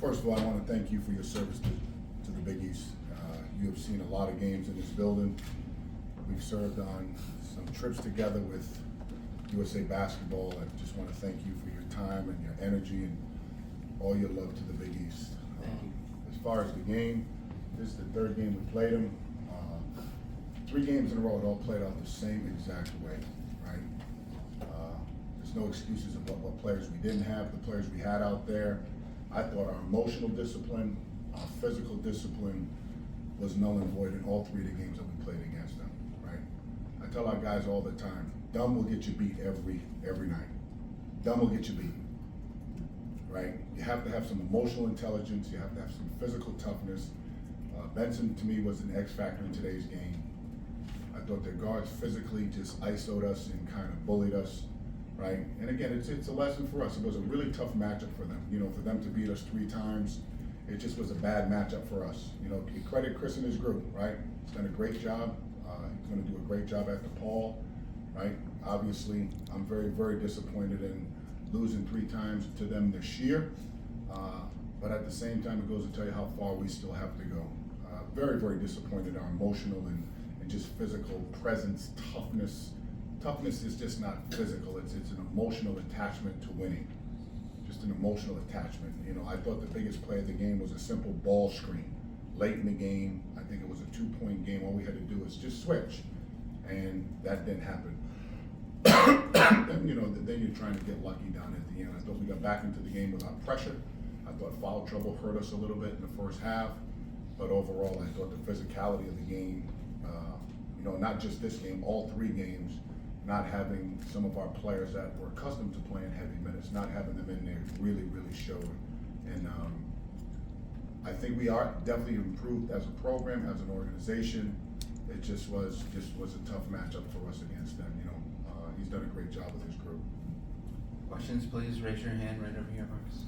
First of all, I want to thank you for your service to the Big East. You have seen a lot of games in this building. We've served on some trips together with USA Basketball. I just want to thank you for your time and your energy and all your love to the Big East. As far as the game, this is the third game we played them. 3 games in a row, it all played out the same exact way, right? There's no excuses of what players we didn't have, the players we had out there. I thought our emotional discipline, our physical discipline was null and void in all 3 of the games that we played against them, right? I tell our guys all the time, dumb will get you beat every night. Dumb will get you beat, right? You have to have some emotional intelligence, you have to have some physical toughness. Benson, to me, was an X factor in today's game. I thought their guards physically just ISO'd us and kind of bullied us, right? And again, it's a lesson for us. It was a really tough matchup for them. You know, for them to beat us 3 times, it just was a bad matchup for us. You know, you credit Chris and his group, right? He's done a great job. He's going to do a great job at DePaul, right? Obviously, I'm very, very disappointed in losing 3 times to them this year. But at the same time, it goes to tell you how far we still have to go. Very, very disappointed in our emotional and just physical presence, toughness. Toughness is just not physical, it's an emotional attachment to winning. Just an emotional attachment. You know, I thought the biggest play of the game was a simple ball screen. Late in the game, I think it was a 2-point game, all we had to do was just switch. And that didn't happen. And, you know, then you're trying to get lucky down at the end. I thought we got back into the game without pressure. I thought foul trouble hurt us a little bit in the first half. But overall, I thought the physicality of the game, you know, not just this game, all 3 games, not having some of our players that were accustomed to playing heavy minutes, not having them in there really, really showed. And I think we are definitely improved as a program, as an organization. It just was a tough matchup for us against them. You know, he's done a great job with his group. Questions, please raise your hand right over here, Marcus.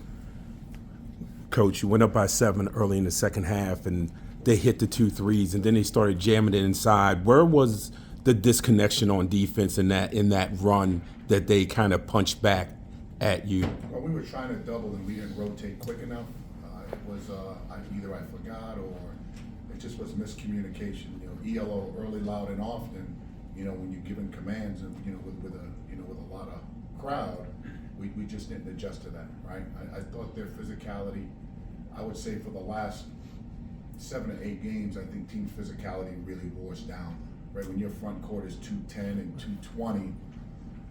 Coach, you went up by 7 early in the second half, and they hit the 2 threes, and then they started jamming it inside. Where was the disconnection on defense in that run that they kind of punched back at you? Well, we were trying to double and we didn't rotate quick enough. It was either I forgot or it just was miscommunication. You know, ELO early, loud, and often. You know, when you're giving commands and with a lot of crowd, we just didn't adjust to that, right? I thought their physicality, I would say for the last 7 or 8 games, I think team physicality really wore us down. Right, when your front court is 210 and 220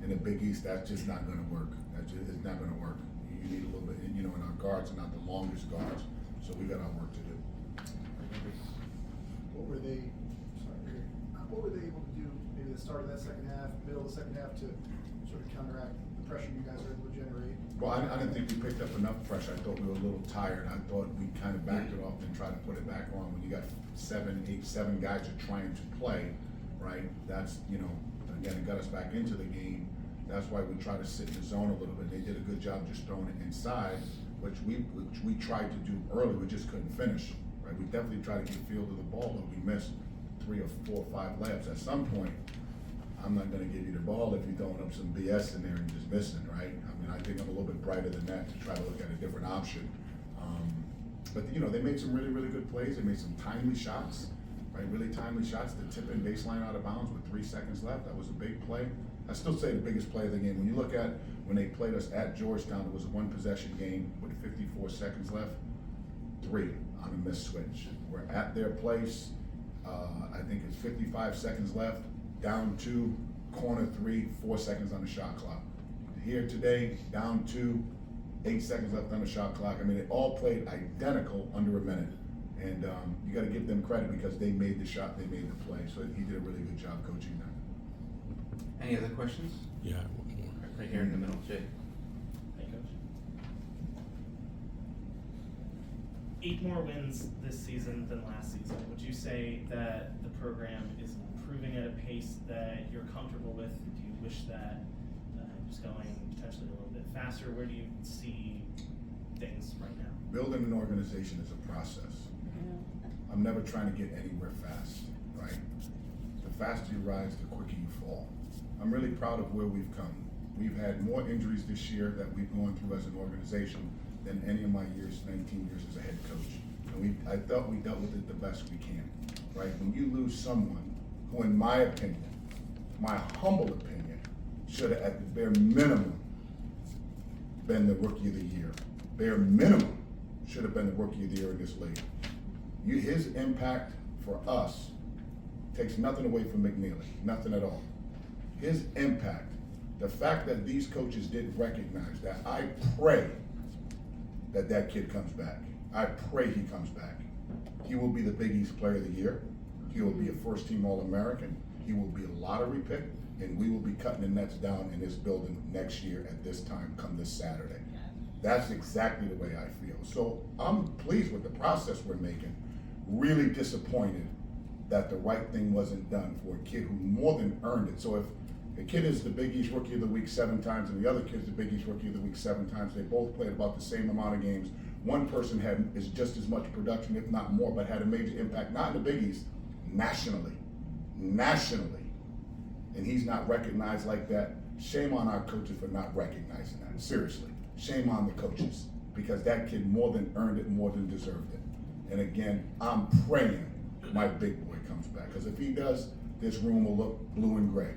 in the Big East, that's just not going to work. It's not going to work. You need a little bit, you know, and our guards are not the longest guards, so we got our work to do. What were they able to do maybe the start of that second half, middle of the second half to sort of counteract the pressure you guys are able to generate? Well, I didn't think we picked up enough pressure. I thought we were a little tired. I thought we kind of backed it off and tried to put it back on. When you got 7 guys are trying to play, right? That's, you know, again, it got us back into the game. That's why we try to sit in the zone a little bit. They did a good job just throwing it inside, which we tried to do early. We just couldn't finish, right? We definitely tried to get feel to the ball, but we missed 3 or 4 or 5 layups. At some point, I'm not going to give you the ball if you're throwing up some BS in there and just missing, right? I mean, I think I'm a little bit brighter than that to try to look at a different option. But, you know, they made some really, really good plays. They made some timely shots, right? Really timely shots. The tip in baseline out of bounds with 3 seconds left. That was a big play. I still say the biggest play of the game. When you look at when they played us at Georgetown, it was a 1-possession game with 54 seconds left. 3 on a missed switch. We're at their place. I think it's 55 seconds left. Down 2, corner 3, 4 seconds on the shot clock. Here today, down 2, 8 seconds left on the shot clock. I mean, they all played identical under a minute. And you got to give them credit because they made the shot, they made the play. So he did a really good job coaching them. Any other questions? Yeah. Right here in the middle, Jay. Hey, Coach. 8 more wins this season than last season. Would you say that the program is improving at a pace that you're comfortable with? Do you wish that it was going potentially a little bit faster? Where do you see things right now? Building an organization is a process. I'm never trying to get anywhere fast, right? The faster you rise, the quicker you fall. I'm really proud of where we've come. We've had more injuries this year that we've gone through as an organization than any of my years, 19 years as a head coach. And I thought we dealt with it the best we can, right? When you lose someone who, in my opinion, my humble opinion, should have at the bare minimum been the rookie of the year. Bare minimum should have been the rookie of the year in this league. His impact for us takes nothing away from McNeely, nothing at all. His impact, the fact that these coaches didn't recognize that, I pray that that kid comes back. I pray he comes back. He will be the Big East Player of the Year. He will be a first-team All-American. He will be a lottery pick, and we will be cutting the nets down in this building next year at this time, come this Saturday. That's exactly the way I feel. So I'm pleased with the process we're making. Really disappointed that the right thing wasn't done for a kid who more than earned it. So if the kid is the Big East Rookie of the Week 7 times and the other kid's the Big East Rookie of the Week 7 times, they both played about the same amount of games. One person is just as much production, if not more, but had a major impact, not in the Big East, nationally. And he's not recognized like that. Shame on our coaches for not recognizing that, seriously. Shame on the coaches, because that kid more than earned it, more than deserved it. And again, I'm praying my big boy comes back, because if he does, this room will look blue and gray.